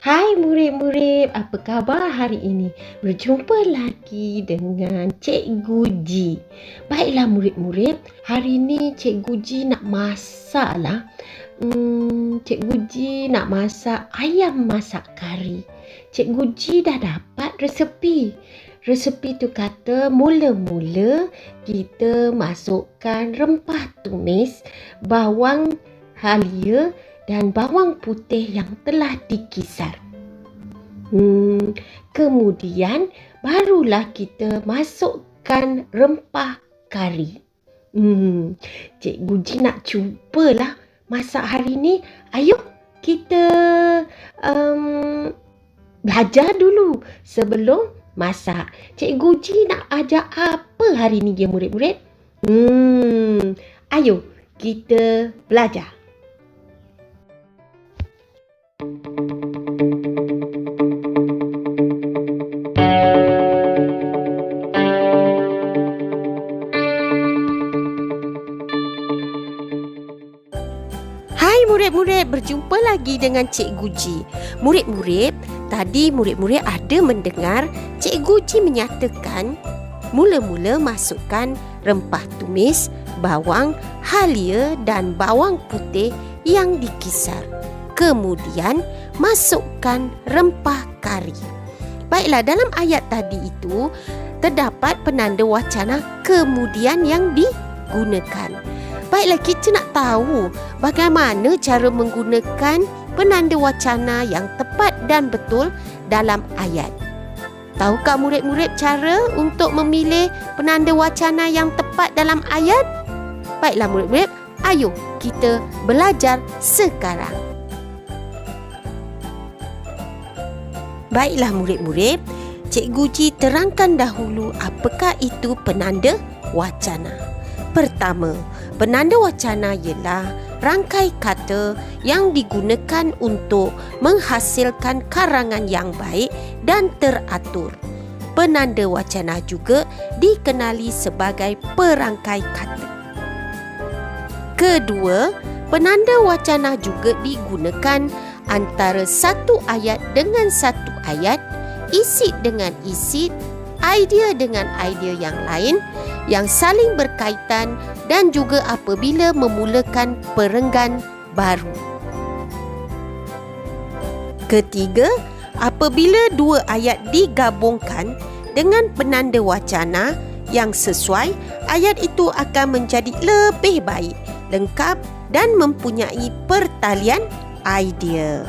Hai murid-murid, apa khabar hari ini? Berjumpa lagi dengan Cikgu Ji. Baiklah murid-murid, hari ini Cikgu Ji nak masak lah. Cikgu Ji nak masak ayam masak kari. Cikgu Ji dah dapat resepi. Resepi tu kata mula-mula kita masukkan rempah tumis, bawang halia dan bawang putih yang telah dikisar. Kemudian barulah kita masukkan rempah kari. Cikgu Ji nak cubalah masak hari ni. Ayuh kita belajar dulu sebelum masak. Cikgu Ji nak ajar apa hari ni ya murid-murid? Ayo kita belajar. Hai murid-murid, berjumpa lagi dengan Cikgu Ji. Murid-murid, tadi murid-murid ada mendengar Cikgu Ji menyatakan mula-mula masukkan rempah tumis, bawang halia dan bawang putih yang dikisar. Kemudian masukkan rempah kari. Baiklah, dalam ayat tadi itu terdapat penanda wacana kemudian yang digunakan. Baiklah, kita nak tahu bagaimana cara menggunakan penanda wacana yang tepat dan betul dalam ayat. Tahukah murid-murid cara untuk memilih penanda wacana yang tepat dalam ayat? Baiklah murid-murid, ayo kita belajar sekarang. Baiklah murid-murid, Cikgu Ji terangkan dahulu apakah itu penanda wacana. Pertama, penanda wacana ialah rangkai kata yang digunakan untuk menghasilkan karangan yang baik dan teratur. Penanda wacana juga dikenali sebagai perangkai kata. Kedua, penanda wacana juga digunakan antara satu ayat dengan satu ayat, isid dengan isid, idea dengan idea yang lain yang saling berkaitan dan juga apabila memulakan perenggan baru. Ketiga, apabila dua ayat digabungkan dengan penanda wacana yang sesuai, ayat itu akan menjadi lebih baik, lengkap dan mempunyai pertalian idea.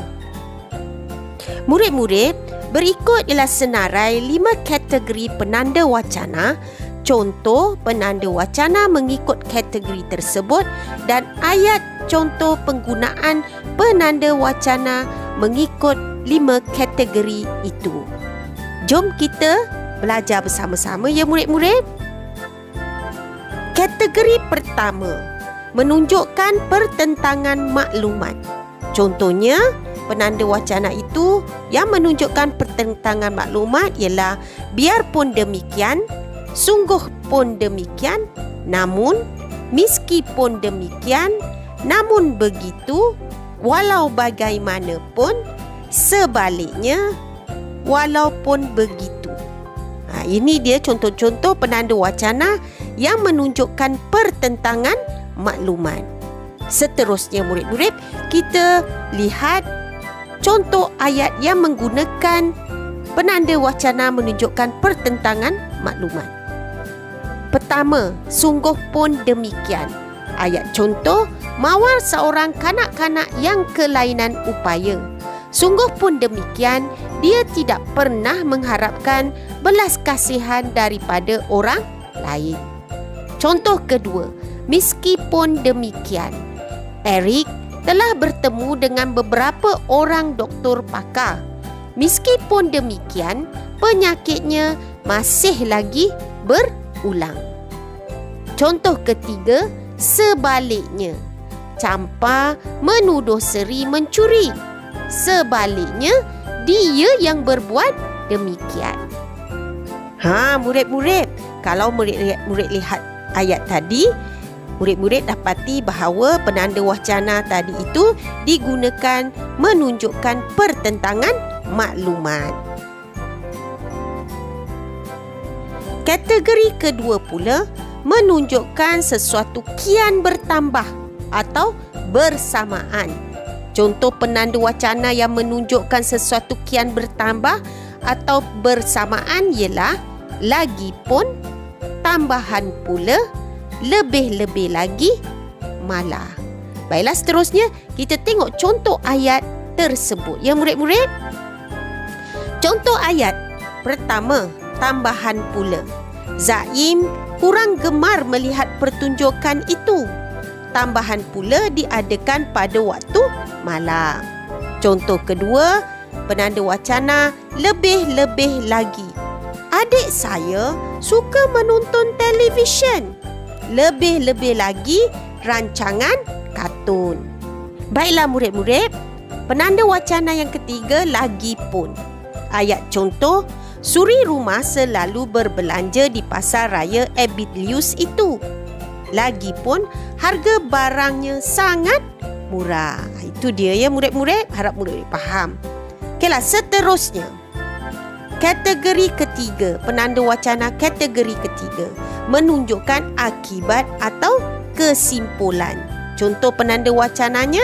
Murid-murid, berikut ialah senarai 5 kategori penanda wacana, contoh penanda wacana mengikut kategori tersebut dan ayat contoh penggunaan penanda wacana mengikut 5 kategori itu. Jom kita belajar bersama-sama ya murid-murid. Kategori pertama, menunjukkan pertentangan maklumat. Contohnya, penanda wacana itu yang menunjukkan pertentangan maklumat ialah biarpun demikian, sungguh pun demikian, namun, meskipun demikian, namun begitu, walau bagaimanapun, sebaliknya, walaupun begitu. Ini dia contoh-contoh penanda wacana yang menunjukkan pertentangan maklumat. Seterusnya murid-murid, kita lihat contoh ayat yang menggunakan penanda wacana menunjukkan pertentangan maklumat. Pertama, sungguh pun demikian. Ayat contoh, mawar seorang kanak-kanak yang kelainan upaya. Sungguh pun demikian, dia tidak pernah mengharapkan belas kasihan daripada orang lain. Contoh kedua, meskipun demikian, Eric telah bertemu dengan beberapa orang doktor pakar. Meskipun demikian, penyakitnya masih lagi berulang. Contoh ketiga, sebaliknya, Campa menuduh Seri mencuri. Sebaliknya, dia yang berbuat demikian. Murid-murid, kalau murid lihat ayat tadi, Murid-murid dapati bahawa penanda wacana tadi itu digunakan menunjukkan pertentangan maklumat. Kategori kedua pula menunjukkan sesuatu kian bertambah atau bersamaan. Contoh penanda wacana yang menunjukkan sesuatu kian bertambah atau bersamaan ialah lagipun, tambahan pula, lebih-lebih lagi, malah. Baiklah, seterusnya kita tengok contoh ayat tersebut. Ya murid-murid? Contoh ayat pertama, tambahan pula. Zaim kurang gemar melihat pertunjukan itu. Tambahan pula diadakan pada waktu malam. Contoh kedua, penanda wacana lebih-lebih lagi. Adik saya suka menonton televisyen. Lebih-lebih lagi rancangan kartun. Baiklah murid-murid, penanda wacana yang ketiga lagipun. Ayat contoh, suri rumah selalu berbelanja di pasar raya Ebilius itu. Lagipun harga barangnya sangat murah. Itu dia ya murid-murid, harap murid-murid faham. Okeylah, seterusnya. Kategori ketiga, penanda wacana kategori ketiga menunjukkan akibat atau kesimpulan. Contoh penanda wacananya,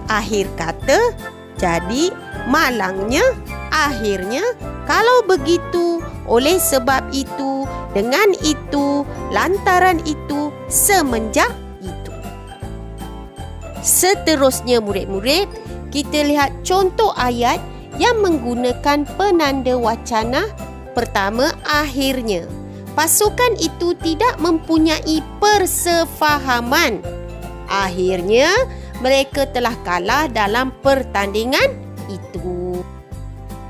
akhir kata, jadi, malangnya, akhirnya, kalau begitu, oleh sebab itu, dengan itu, lantaran itu, semenjak itu. Seterusnya murid-murid, kita lihat contoh ayat yang menggunakan penanda wacana. Pertama, akhirnya. Pasukan itu tidak mempunyai persefahaman. Akhirnya, mereka telah kalah dalam pertandingan itu.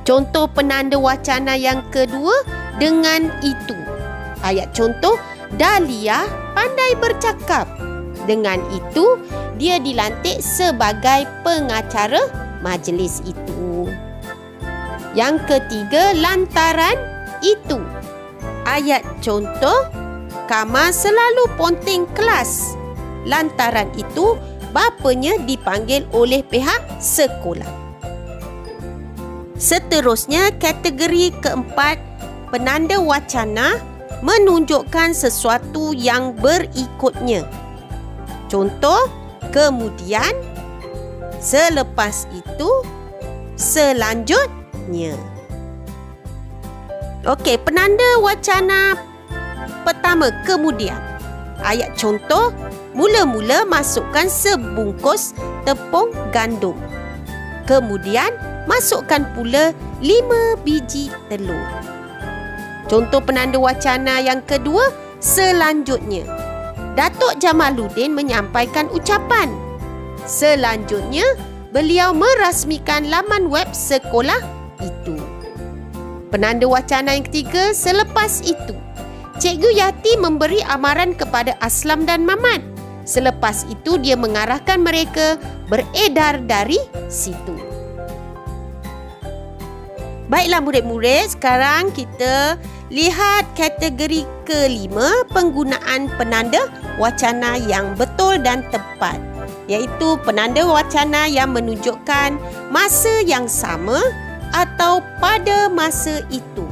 Contoh penanda wacana yang kedua, dengan itu. Ayat contoh, Dahlia pandai bercakap. Dengan itu, dia dilantik sebagai pengacara majlis itu. Yang ketiga, lantaran itu. Ayat contoh, Kamal selalu ponting kelas. Lantaran itu, bapanya dipanggil oleh pihak sekolah. Seterusnya, kategori keempat, penanda wacana menunjukkan sesuatu yang berikutnya. Contoh, kemudian, selepas itu, selanjutnya. Okey, penanda wacana pertama, kemudian. Ayat contoh, mula-mula masukkan sebungkus tepung gandum. Kemudian, masukkan pula 5 biji telur. Contoh penanda wacana yang kedua, selanjutnya. Datuk Jamaluddin menyampaikan ucapan. Selanjutnya, beliau merasmikan laman web sekolah itu. Penanda wacana yang ketiga, selepas itu. Cikgu Yati memberi amaran kepada Aslam dan Mamat. Selepas itu, dia mengarahkan mereka beredar dari situ. Baiklah murid-murid, sekarang kita lihat kategori kelima, penggunaan penanda wacana yang betul dan tepat. Iaitu penanda wacana yang menunjukkan masa yang sama atau pada masa itu.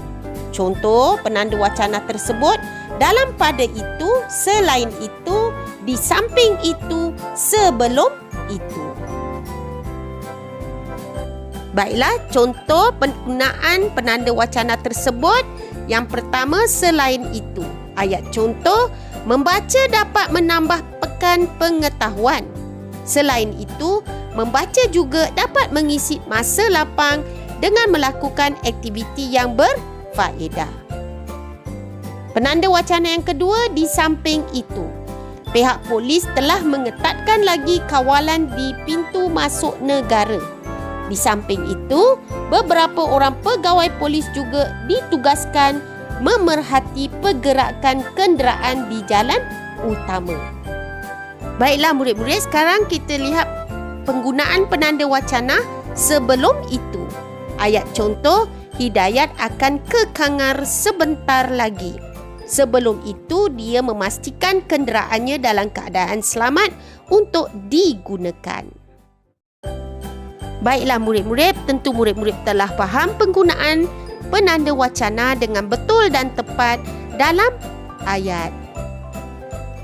Contoh penanda wacana tersebut, dalam pada itu, selain itu, di samping itu, sebelum itu. Baiklah, contoh penggunaan penanda wacana tersebut. Yang pertama, selain itu. Ayat contoh, membaca dapat menambah pekan pengetahuan. Selain itu, membaca juga dapat mengisi masa lapang dengan melakukan aktiviti yang berfaedah. Penanda wacana yang kedua, di samping itu. Pihak polis telah mengetatkan lagi kawalan di pintu masuk negara. Di samping itu, beberapa orang pegawai polis juga ditugaskan memerhati pergerakan kenderaan di jalan utama. Baiklah murid-murid, sekarang kita lihat penggunaan penanda wacana sebelum itu. Ayat contoh, Hidayat akan ke Kangar sebentar lagi. Sebelum itu, dia memastikan kenderaannya dalam keadaan selamat untuk digunakan. Baiklah murid-murid, tentu murid-murid telah faham penggunaan penanda wacana dengan betul dan tepat dalam ayat.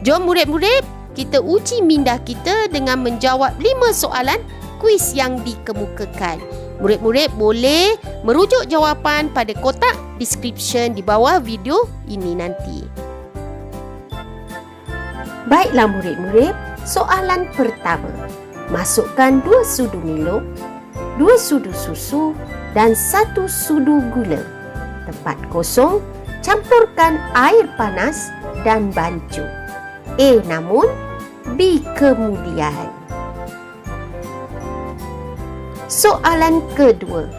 Jom murid-murid, kita uji minda kita dengan menjawab 5 soalan kuis yang dikemukakan. Murid-murid boleh merujuk jawapan pada kotak description di bawah video ini nanti. Baiklah murid-murid, soalan pertama. Masukkan 2 sudu Milo, 2 sudu susu dan 1 sudu gula. Tempat kosong, campurkan air panas dan bancuh. A namun, B kemudian. Soalan kedua.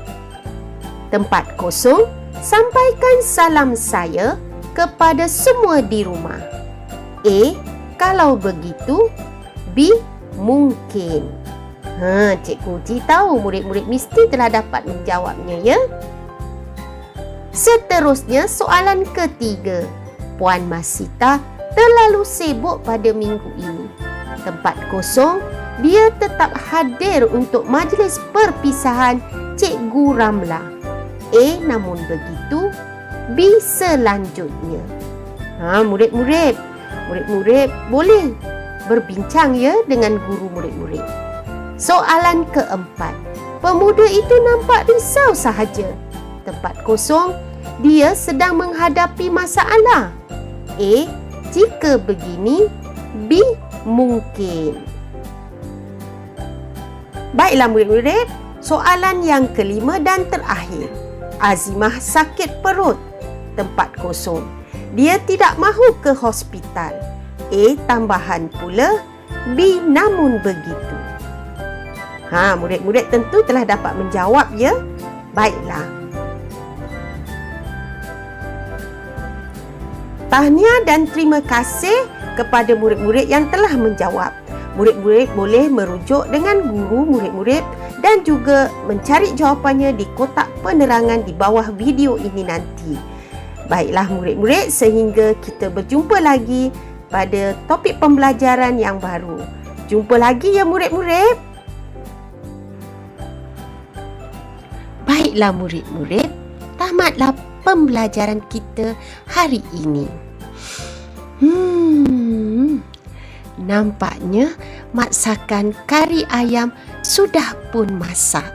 Tempat kosong, sampaikan salam saya kepada semua di rumah. A, kalau begitu. B, mungkin. Cikgu Uji tahu murid-murid mesti telah dapat menjawabnya, ya. Seterusnya, soalan ketiga. Puan Masita terlalu sibuk pada minggu ini. Tempat kosong, dia tetap hadir untuk majlis perpisahan Cikgu Ramla. A, namun begitu. B, selanjutnya. Murid-murid boleh berbincang, ya, dengan guru murid-murid. Soalan keempat. Pemuda itu nampak risau sahaja. Tempat kosong, dia sedang menghadapi masalah. A, jika begini. B, mungkin. Baiklah murid-murid, soalan yang kelima dan terakhir. Azimah sakit perut. Tempat kosong, dia tidak mahu ke hospital. A, tambahan pula. B, namun begitu. Murid-murid tentu telah dapat menjawab, ya. Baiklah. Tahniah dan terima kasih kepada murid-murid yang telah menjawab. Murid-murid boleh merujuk dengan guru murid-murid dan juga mencari jawapannya di kotak penerangan di bawah video ini nanti. Baiklah murid-murid, sehingga kita berjumpa lagi pada topik pembelajaran yang baru. Jumpa lagi, ya murid-murid. Baiklah murid-murid, tamatlah pembelajaran kita hari ini. Nampaknya masakan kari ayam sudah pun masak.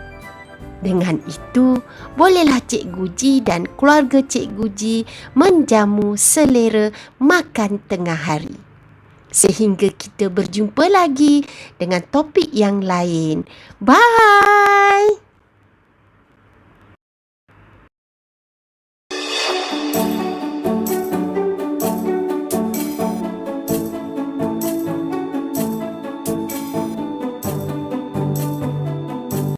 Dengan itu, bolehlah Cikgu Ji dan keluarga Cikgu Ji menjamu selera makan tengah hari. Sehingga kita berjumpa lagi dengan topik yang lain. Bye!